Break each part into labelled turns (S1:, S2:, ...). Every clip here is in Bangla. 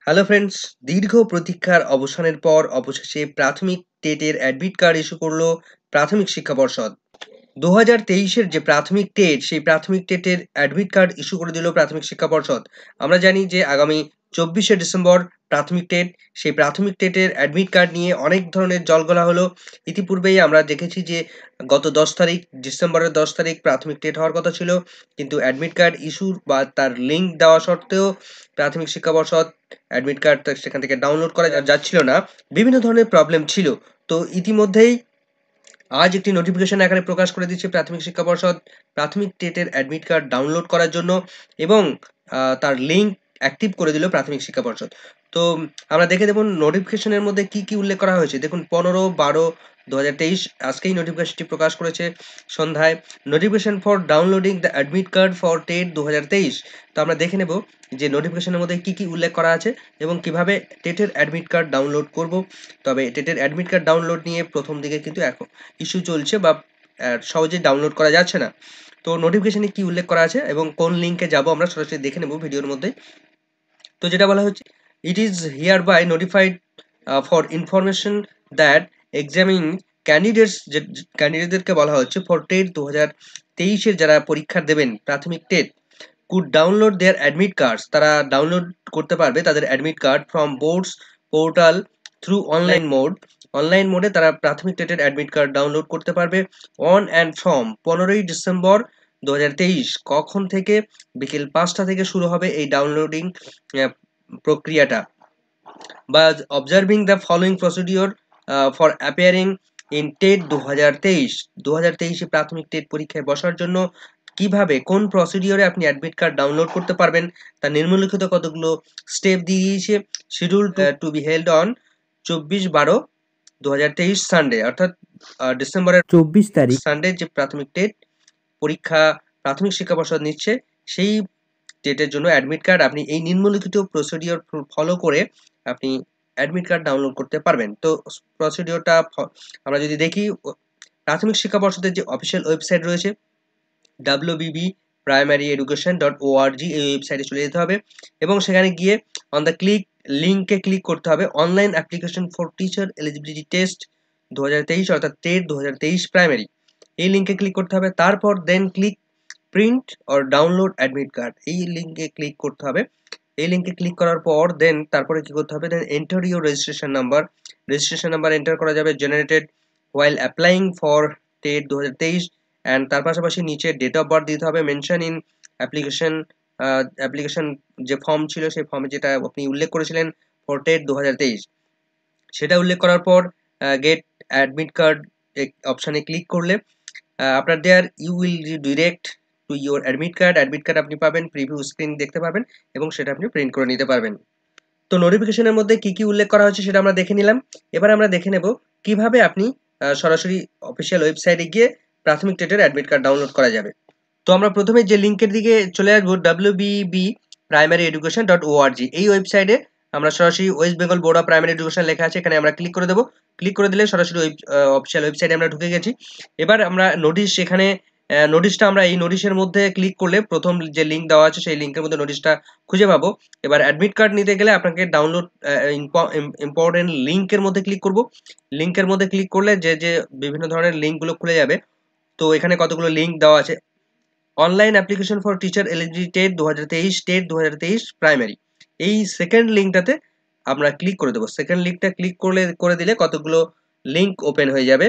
S1: হ্যালো ফ্রেন্ডস, দীর্ঘ প্রতীক্ষার অবসানের পর অবশেষে প্রাথমিক টেটের অ্যাডমিট কার্ড ইস্যু করলো প্রাথমিক শিক্ষা পর্ষদ। 2023-এর যে প্রাথমিক টেট, সেই প্রাথমিক টেটের অ্যাডমিট কার্ড ইস্যু করে দিল প্রাথমিক শিক্ষা পর্ষদ। আমরা জানি যে আগামী 24শে ডিসেম্বর প্রাথমিক টেট। সেই প্রাথমিক টেটের অ্যাডমিট কার্ড নিয়ে অনেক ধরনের জলঘোলা হলো। ইতিপূর্বেই আমরা দেখেছি যে গত 10 তারিখ, ডিসেম্বরের 10 তারিখ প্রাথমিক টেট হওয়ার কথা ছিল। কিন্তু অ্যাডমিট কার্ড ইস্যুর বা তার লিঙ্ক দেওয়া সত্ত্বেও প্রাথমিক শিক্ষা পর্ষদ অ্যাডমিট কার্ড সেখান থেকে ডাউনলোড করা যাচ্ছিল না। বিভিন্ন ধরনের প্রবলেম ছিল। তো ইতিমধ্যেই আজ একটি নোটিফিকেশন আকারে প্রকাশ করে দিচ্ছে প্রাথমিক শিক্ষা পর্ষদ প্রাথমিক টেটের অ্যাডমিট কার্ড ডাউনলোড করার জন্য, এবং তার লিঙ্ক অ্যাক্টিভ করে দিল প্রাথমিক শিক্ষা পর্ষদ। তো আমরা দেখে দেখুন নোটিফিকেশনের মধ্যে কি কি উল্লেখ করা হয়েছে। দেখুন 15/12/2023 আজকেই নোটিফিকেশনটি প্রকাশ করেছে সন্ধ্যায়। Notification for downloading the admit card for TET 2023। তো আমরা দেখে নেব যে নোটিফিকেশনের মধ্যে কি কি উল্লেখ করা আছে এবং কিভাবে টেটের অ্যাডমিট কার্ড ডাউনলোড করব। তবে টেটের অ্যাডমিট কার্ড ডাউনলোড নিয়ে প্রথম দিকে কিন্তু এখন ইস্যু চলছে বা সহজে ডাউনলোড করা যাচ্ছে না। তো নোটিফিকেশনে কি উল্লেখ করা আছে এবং কোন লিঙ্কে যাব আমরা সরাসরি দেখে নেব ভিডিওর মধ্যে। তো যেটা বলা হচ্ছে, it is hereby notified for information that examining candidates, যে ক্যান্ডিডেটদেরকে বলা হচ্ছে ফর টেট 2023-এর যারা পরীক্ষা দেবেন প্রাথমিক TET, could download their admit cards, তারা ডাউনলোড করতে পারবে তাদের admit card from boards portal through online mode. Online মোডে তারা প্রাথমিক টেটের অ্যাডমিট কার্ড ডাউনলোড করতে পারবে অন অ্যান্ড ফ্রম 15ই ডিসেম্বর 2023। কখন থেকে? বিকেল 5টা থেকে শুরু হবে এই ডাউনলোডিং প্রক্রিয়াটা। বা observing the following procedure for appearing in TET 2023। 2023-এ প্রাথমিক টেট পরীক্ষায় বসার জন্য কিভাবে কোন প্রসিডিওরে আপনি অ্যাডমিট কার্ড ডাউনলোড করতে পারবেন তার নিম্নলিখিত কতগুলো স্টেপ দিয়ে দিয়েছে। Schedule to be held on 24/12/2023 Sunday, অর্থাৎ ডিসেম্বরের 24 তারিখ সানডে যে প্রাথমিক টেট পরীক্ষা প্রাথমিক শিক্ষা পর্ষদ নিচ্ছে, সেই টেটের জন্য অ্যাডমিট কার্ড আপনি এই নিম্নলিখিত প্রসিডিওর ফলো করে আপনি অ্যাডমিট কার্ড ডাউনলোড করতে পারবেন। তো প্রসিডিওরটা আমরা যদি দেখি, প্রাথমিক শিক্ষা পর্ষদের যে অফিসিয়াল ওয়েবসাইট রয়েছে wbbprimaryeducation.org, এই ওয়েবসাইটে চলে যেতে হবে এবং সেখানে গিয়ে অন দ্য লিঙ্কে ক্লিক করতে হবে online application for teacher eligibility test 2023, অর্থাৎ টেট 2023 প্রাইমারি। এই লিঙ্কে ক্লিক করতে হবে। তারপর then click print or download admit card, এই লিঙ্কে ক্লিক করতে হবে। এই লিঙ্কে ক্লিক করার পর দেন তারপরে কি করতে হবে, then enter your registration number. Registration number enter করা যাবে generated while applying for TET 2023, and তার পাশাপাশি নিচে ডেট অফ বার্থ দিতে হবে মেনশন ইন অ্যাপ্লিকেশন যে ফর্ম ছিল সেই ফর্মে যেটা আপনি উল্লেখ করেছিলেন ফর টেট 2023, সেটা উল্লেখ করার পর গেট অ্যাডমিট কার্ড অপশানে ক্লিক করলে আপনার there you will direct to your admit card. Admit card আপনি পাবেন, প্রিভিউ স্ক্রিন দেখতে পাবেন এবং সেটা আপনি প্রিন্ট করে নিতে পারবেন। তো নোটিফিকেশনের মধ্যে কি কি উল্লেখ করা হচ্ছে সেটা আমরা দেখে নিলাম। এবার আমরা দেখে নেব কিভাবে আপনি সরাসরি অফিসিয়াল ওয়েবসাইটে গিয়ে প্রাথমিক টেটের অ্যাডমিট কার্ড ডাউনলোড করা যাবে। তো আমরা প্রথমে যে লিঙ্কের দিকে চলে আসবো wbbprimaryeducation.org, এই ওয়েবসাইটে আমরা সরাসরি West Bengal board of primary education লেখা আছে, এখানে আমরা ক্লিক করে দেবো। ক্লিক করে দিলে সরাসরি অফিসিয়াল ওয়েবসাইটে আমরা ঢুকে গেছি। এবার আমরা নোটিশ, এখানে নোটিশটা আমরা এই নোটিশের মধ্যে ক্লিক করলে প্রথম যে লিঙ্ক দেওয়া আছে সেই লিঙ্কের মধ্যে নোটিশটা খুঁজে পাবো। এবার অ্যাডমিট কার্ড নিতে গেলে আপনাকে ডাউনলোড ইম্পর্টেন্ট লিঙ্কের মধ্যে ক্লিক করব। লিঙ্কের মধ্যে ক্লিক করলে যে যে বিভিন্ন ধরনের লিঙ্কগুলো খুলে যাবে। তো এখানে কতগুলো লিঙ্ক দেওয়া আছে। Online application for teacher eligibility TET 2023, TET 2023 primary, এই সেকেন্ড লিঙ্কটাতে আমরা ক্লিক করে দেবো। সেকেন্ড লিঙ্কটা ক্লিক করে দিলে কতগুলো লিঙ্ক ওপেন হয়ে যাবে।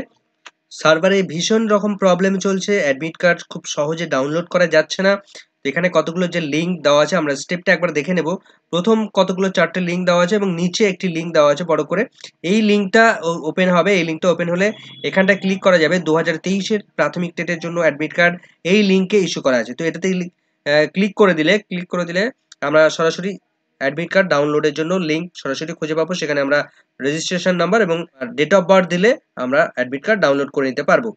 S1: সার্ভারে ভীষণ রকম প্রবলেম চলছে, অ্যাডমিট কার্ড খুব সহজে ডাউনলোড করা যাচ্ছে না। এখানে কতগুলো যে লিঙ্ক দেওয়া আছে আমরা স্টেপটা একবার দেখে নেব। প্রথম কতগুলো 4টে লিঙ্ক দেওয়া আছে এবং নিচে একটি লিঙ্ক দেওয়া আছে বড় করে। এই লিঙ্কটা ওপেন হবে। এই লিঙ্কটা ওপেন হলে এখানটা ক্লিক করা যাবে 2023-এর প্রাথমিক টেটের জন্য অ্যাডমিট কার্ড এই লিঙ্কে ইস্যু করা আছে। তো এটাতে ক্লিক করে দিলে আমরা সরাসরি অ্যাডমিট কার্ড ডাউনলোডের জন্য লিঙ্ক সরাসরি খুঁজে পাবো। সেখানে আমরা রেজিস্ট্রেশন নাম্বার এবং ডেট অফ বার্থ দিলে আমরা অ্যাডমিট কার্ড ডাউনলোড করে নিতে পারবো।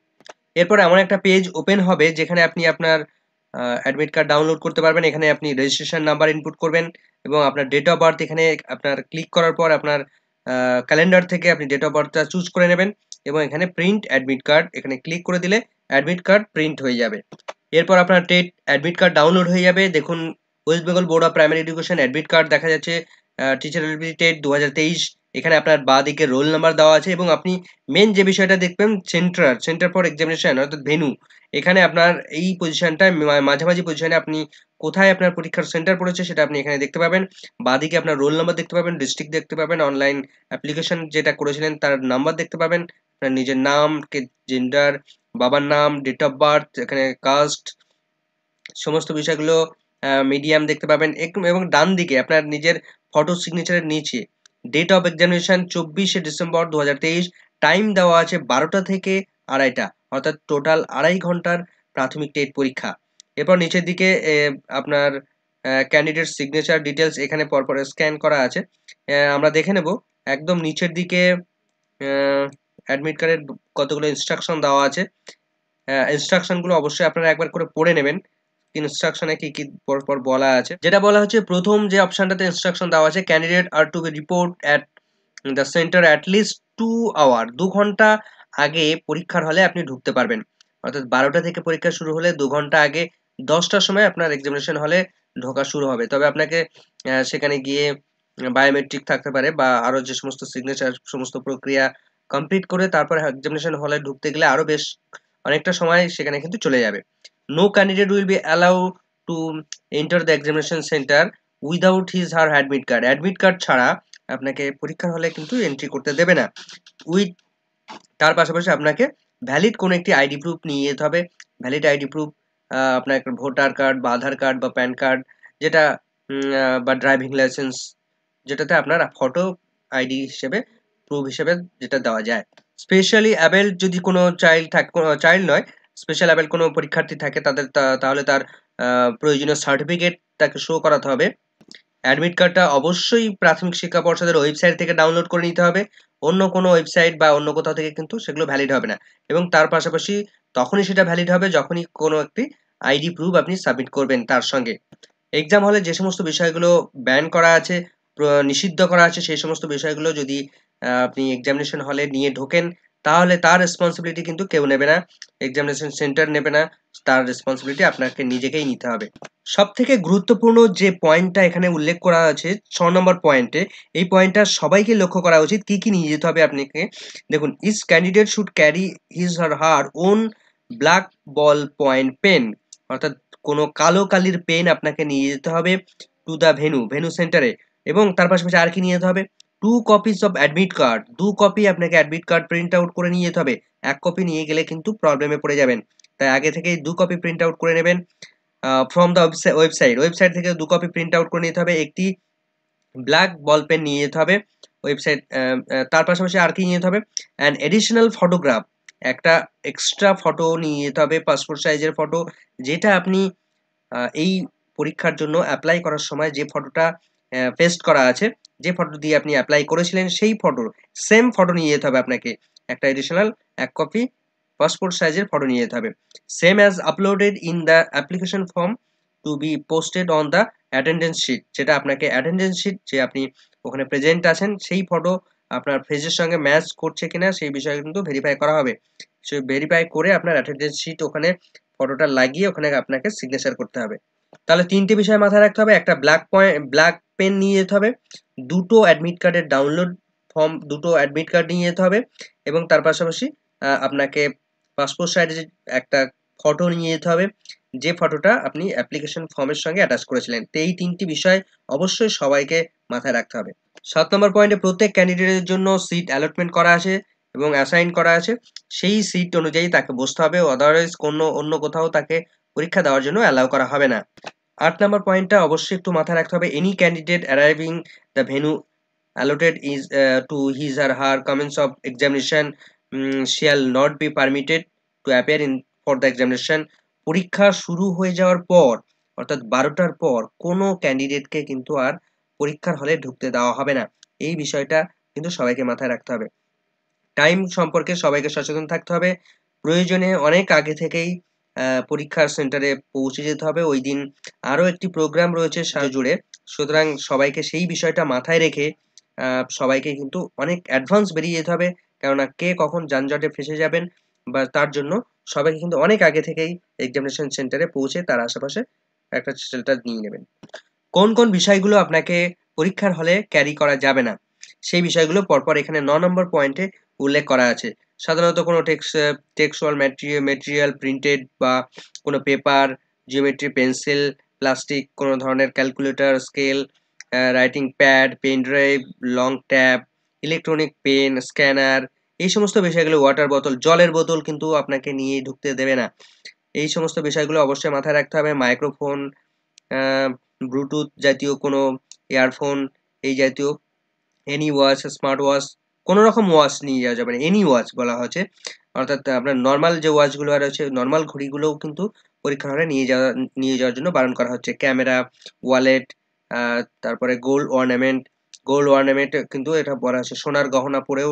S1: এরপর এমন একটা পেজ ওপেন হবে যেখানে আপনি আপনার অ্যাডমিট কার্ড ডাউনলোড করতে পারবেন। এখানে আপনি রেজিস্ট্রেশন নাম্বার ইনপুট করবেন এবং আপনার ডেট অফ বার্থ, এখানে আপনার ক্লিক করার পর আপনার ক্যালেন্ডার থেকে আপনি ডেট অফ বার্থটা চুজ করে নেবেন এবং এখানে প্রিন্ট অ্যাডমিট কার্ড, এখানে ক্লিক করে দিলে অ্যাডমিট কার্ড প্রিন্ট হয়ে যাবে। এরপর আপনার টেট অ্যাডমিট কার্ড ডাউনলোড হয়ে যাবে। দেখুন West Bengal board of primary education admit card দেখা যাচ্ছে টিচার এলিজিবিলিটি টেট 2023, এখানে আপনার বাঁদিকে রোল নাম্বার দেওয়া আছে এবং আপনি মেন যে বিষয়টা দেখবেন সেন্টার ফর এক্সামিনেশন অর্থাৎ ভেন্যু। এখানে আপনার এই পজিশনটায় মাঝামাঝি পজিশনে আপনি কোথায় আপনার পরীক্ষার সেন্টার পড়েছে সেটা আপনি এখানে দেখতে পাবেন। বাঁদিকে আপনার রোল নাম্বার দেখতে পাবেন, ডিস্ট্রিক্ট দেখতে পাবেন, অনলাইন অ্যাপ্লিকেশন যেটা করেছিলেন তার নাম্বার দেখতে পাবেন, আপনার নিজের নাম, জেন্ডার, বাবার নাম, ডেট অফ বার্থ, এখানে কাস্ট, সমস্ত বিষয়গুলো মিডিয়াম দেখতে পাবেন এবং ডান দিকে আপনার নিজের ফটো সিগনেচারের নিচে ডেট অফ এক্সামিনেশন 24শে ডিসেম্বর 2023, টাইম দেওয়া আছে 12টা থেকে 2:30, অর্থাৎ টোটাল 2.5 ঘন্টার প্রাথমিক টেট পরীক্ষা। এরপর নিচের দিকে আপনার ক্যান্ডিডেট সিগনেচার ডিটেলস এখানে পরপর স্ক্যান করা আছে। আমরা দেখে নেব একদম নিচের দিকে অ্যাডমিট কার্ডের কতগুলো ইনস্ট্রাকশন দেওয়া আছে। ইনস্ট্রাকশনগুলো অবশ্যই আপনারা একবার করে পড়ে নেবেন। ইনস্ট্রাকশনে কি কি পরপর বলা আছে, যেটা বলা হচ্ছে প্রথম যে অপশনটাতে ইনস্ট্রাকশন দেওয়া আছে, candidate are to be report at the centre at least 2 hour, 2 ঘন্টা আগে পরীক্ষার হলে আপনি ঢুকতে পারবেন। অর্থাৎ 12টা থেকে পরীক্ষা শুরু হলে 2 ঘন্টা আগে 10টার সময় আপনার এক্সামিনেশন হলে ঢোকা শুরু হবে। তবে আপনাকে সেখানে গিয়ে বায়োমেট্রিক থাকতে পারে বা আরো যে সমস্ত সিগনেচার সমস্ত প্রক্রিয়া কমপ্লিট করে তারপর এক্সামিনেশন হলে ঢুকতে গেলে আরো বেশ অনেকটা সময় সেখানে কিন্তু চলে যাবে। No candidate will be allowed to enter the examination center without his or her admit card. Admit card ছাড়া আপনাকে পরীক্ষার হলে কিন্তু এন্ট্রি করতে দেবে না। উইথ তার পাশাপাশি আপনাকে ভ্যালিড কোনো একটি আইডি প্রুফ নিয়ে যেতে হবে। ভ্যালিড আইডি প্রুফ আপনার একটা ভোটার কার্ড বা আধার কার্ড বা প্যান কার্ড, যেটা বা ড্রাইভিং লাইসেন্স, যেটাতে আপনার ফটো আইডি হিসেবে প্রুফ হিসেবে যেটা দেওয়া যায়। স্পেশালি অ্যাবেলড যদি কোনো চাইল্ড থাকে, চাইল্ড নয়, স্পেশাল অ্যাবেল কোনো পরীক্ষার্থী থাকে তাদের তাহলে তার প্রয়োজনীয় সার্টিফিকেট তাকে শো করাতে হবে। অ্যাডমিট কার্ডটা অবশ্যই প্রাথমিক শিক্ষা পর্ষদের ওয়েবসাইট থেকে ডাউনলোড করে নিতে হবে। অন্য কোনো ওয়েবসাইট বা অন্য কোথাও থেকে কিন্তু সেগুলো ভ্যালিড হবে না। এবং তার পাশাপাশি তখনই সেটা ভ্যালিড হবে যখনই কোনো একটি আইডি প্রুফ আপনি সাবমিট করবেন তার সঙ্গে। এক্সাম হলে যে সমস্ত বিষয়গুলো ব্যান করা আছে, নিষিদ্ধ করা আছে, সেই সমস্ত বিষয়গুলো যদি আপনি এক্সামিনেশন হলে নিয়ে ঢোকেন তাহলে তার রেসপন্সিবিলিটি কিন্তু কেউ নেবে না, এক্সামিনেশন সেন্টার নেবে না, তার রেসপন্সিবিলিটি আপনাকে নিজেকেই নিতে হবে। সবথেকে গুরুত্বপূর্ণ যে পয়েন্টটা এখানে উল্লেখ করা আছে 6 নম্বর পয়েন্টে, এই পয়েন্টটা সবাইকে লক্ষ্য করা উচিত। কি কি নিয়ে যেতে হবে আপনাকে দেখুন, each candidate should carry his or her own black ballpoint pen, অর্থাৎ কোনো কালো কালির পেন আপনাকে নিয়ে যেতে হবে টু দ্য ভেনু সেন্টারে। এবং তার পাশাপাশি আর কি নিয়ে যেতে হবে, 2 copies of admit card, 2 copy আপনাকে অ্যাডমিট কার্ড প্রিন্ট আউট করে নিয়ে যেতে হবে। 1 কপি নিয়ে গেলে কিন্তু প্রবলেমে পড়ে যাবেন, তাই আগে থেকেই 2 কপি প্রিন্ট আউট করে নেবেন। ফ্রম দ্য ওয়েবসাইট থেকে 2 কপি প্রিন্ট আউট করে নিতে হবে। একটি ব্ল্যাক বল পেন নিয়ে যেতে হবে ওয়েবসাইট। তার পাশাপাশি আর কি নিয়ে যেতে হবে, অ্যান এডিশনাল ফটোগ্রাফ, একটা এক্সট্রা ফটো নিয়ে যেতে হবে, পাসপোর্ট সাইজের ফটো, যেটা আপনি এই পরীক্ষার জন্য অ্যাপ্লাই করার সময় যে ফটোটা পেস্ট করা আছে, যে ফটো দিয়ে আপনি অ্যাপ্লাই করেছিলেন সেই ফটোর সেম ফটো নিয়ে যেতে হবে আপনাকে। একটা এডিশনাল 1 কপি পাসপোর্ট সাইজের ফটো নিয়ে যেতে হবে। Same as uploaded in the application form to be posted on the attendance sheet, যেটা আপনাকে অ্যাটেন্ডেন্স শিট যে আপনি ওখানে প্রেজেন্ট আছেন সেই ফটো আপনার ফেজের সঙ্গে ম্যাচ করছে কিনা সেই বিষয়ে কিন্তু ভেরিফাই করা হবে। সেই ভেরিফাই করে আপনার অ্যাটেন্ডেন্স শিট ওখানে ফটোটা লাগিয়ে ওখানে আপনাকে সিগনেচার করতে হবে। তাহলে 3টে বিষয় মাথায় রাখতে হবে, একটা ব্ল্যাক পেন নিয়ে যেতে হবে, 2টো অ্যাডমিট কার্ডের ডাউনলোড ফর্ম, 2টো অ্যাডমিট কার্ড নিয়ে যেতে হবে এবং তার পাশাপাশি আপনাকে পাসপোর্ট সাইজের একটা ফটো নিয়ে যেতে হবে, যে ফটোটা আপনি অ্যাপ্লিকেশন ফর্মের সঙ্গে অ্যাটাচ করেছিলেন। তো এই 3টি বিষয় অবশ্যই সবাইকে মাথায় রাখতে হবে। 7 নম্বর পয়েন্টে প্রত্যেক ক্যান্ডিডেটের জন্য সিট অ্যালটমেন্ট করা আছে এবং অ্যাসাইন করা আছে, সেই সিট অনুযায়ী তাকে বসতে হবে, আদারওয়াইজ কোনো অন্য কোথাও তাকে পরীক্ষা দেওয়ার জন্য অ্যালাউ করা হবে না। 8 নম্বর পয়েন্টটা অবশ্যই একটু মাথায় রাখতে হবে, any candidate arriving the venue allotted is to his or her commence of examination shall not be permitted to appear in for the examination। পরীক্ষা শুরু হয়ে যাওয়ার পর অর্থাৎ 12টার পর কোনো ক্যান্ডিডেটকে কিন্তু আর পরীক্ষার হলে ঢুকতে দেওয়া হবে না, এই বিষয়টা কিন্তু সবাইকে মাথায় রাখতে হবে। টাইম সম্পর্কে সবাইকে সচেতন থাকতে হবে, প্রয়োজনে অনেক আগে থেকেই পরীক্ষার সেন্টারে পৌঁছে যেতে হবে। ওই দিন আরও একটি প্রোগ্রাম রয়েছে জুড়ে, সুতরাং সবাইকে সেই বিষয়টা মাথায় রেখে সবাইকে কিন্তু অনেক অ্যাডভান্স বেরিয়ে যেতে হবে, কেননা কে কখন যানজটে ফেসে যাবেন বা তার জন্য সবাইকে কিন্তু অনেক আগে থেকেই এক্সামিনেশন সেন্টারে পৌঁছে তার আশেপাশে একটা শেল্টার নিয়ে নেবেন। কোন কোন বিষয়গুলো আপনাকে পরীক্ষার হলে ক্যারি করা যাবে না, সেই বিষয়গুলো পরপর এখানে ৯ নম্বর পয়েন্টে উল্লেখ করা আছে। সাধারণত কোনো টেক্সচুয়াল ম্যাটেরিয়াল, প্রিন্টেড বা কোনো পেপার, জিওমেট্রি পেন্সিল, প্লাস্টিক, কোনো ধরনের calculator, scale, writing pad, pen drive, log table, electronic pen, scanner, এই সমস্ত বিষয়গুলো, ওয়াটার বোতল, জলের বোতল কিন্তু আপনাকে নিয়ে ঢুকতে দেবে না। এই সমস্ত বিষয়গুলো অবশ্যই মাথায় রাখতে হবে। মাইক্রোফোন, ব্লুটুথ জাতীয় কোনো ইয়ারফোন, এই জাতীয় এনি ওয়াচ, স্মার্ট ওয়াচ, কোনো রকম ওয়াচ নিয়ে যাওয়া যাবে না। এনি ওয়াচ বলা হয়েছে, অর্থাৎ আপনার নর্মাল যে ওয়াচগুলো আর হচ্ছে নর্মাল ঘড়িগুলোও কিন্তু পরীক্ষার হলে নিয়ে যাওয়ার জন্য বারণ করা হচ্ছে। ক্যামেরা, ওয়ালেট, তারপরে গোল্ড অর্নামেন্ট কিন্তু এটা বলা হচ্ছে সোনার গহনা পরেও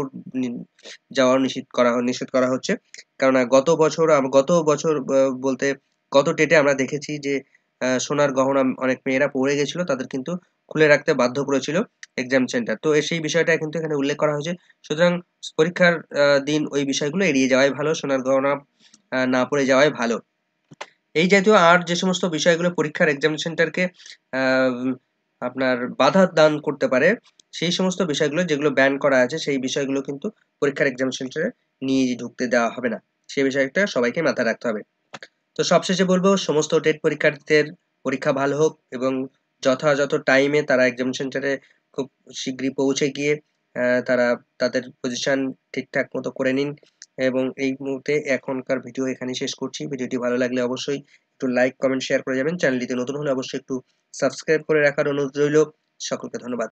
S1: যাওয়া নিষেধ করা হচ্ছে। কেননা গত বছর বলতে গত ডেটে আমরা দেখেছি যে সোনার গহনা অনেক মেয়েরা পরে গেছিল, তাদের কিন্তু খুলে রাখতে বাধ্য করেছিল এক্সাম সেন্টার। তো সেই বিষয়টা কিন্তু এখানে উল্লেখ করা হয়েছে। সুতরাং পরীক্ষার দিন ওই বিষয়গুলো এড়িয়ে যাওয়াই ভালো, সোনার গহনা না পরে যাওয়াই ভালো। এই জাতীয় আর যে সমস্ত বিষয়গুলো পরীক্ষার এক্সাম সেন্টারকে আপনার বাধা দান করতে পারে, সেই সমস্ত বিষয়গুলো যেগুলো ব্যান করা আছে, সেই বিষয়গুলো কিন্তু পরীক্ষার এক্সাম সেন্টারে নিয়ে ঢুকতে দেওয়া হবে না। সেই বিষয়টা সবাইকে মাথায় রাখতে হবে। তো সবশেষে বলবো, সমস্ত টেট পরীক্ষার্থীদের পরীক্ষা ভালো হোক এবং যথাযথ টাইমে তারা এক্সাম সেন্টারে খুব শীঘ্রই পৌঁছে গিয়ে তারা তাদের পজিশন ঠিকঠাক মতো করে নিন। এবং এই মুহূর্তে এখনকার ভিডিও এখানেই শেষ করছি। ভিডিওটি ভালো লাগলে অবশ্যই একটু লাইক, কমেন্ট, শেয়ার করে যাবেন। চ্যানেলটিতে নতুন হলে অবশ্যই একটু সাবস্ক্রাইব করে রাখার অনুরোধ রইল। সকলকে ধন্যবাদ।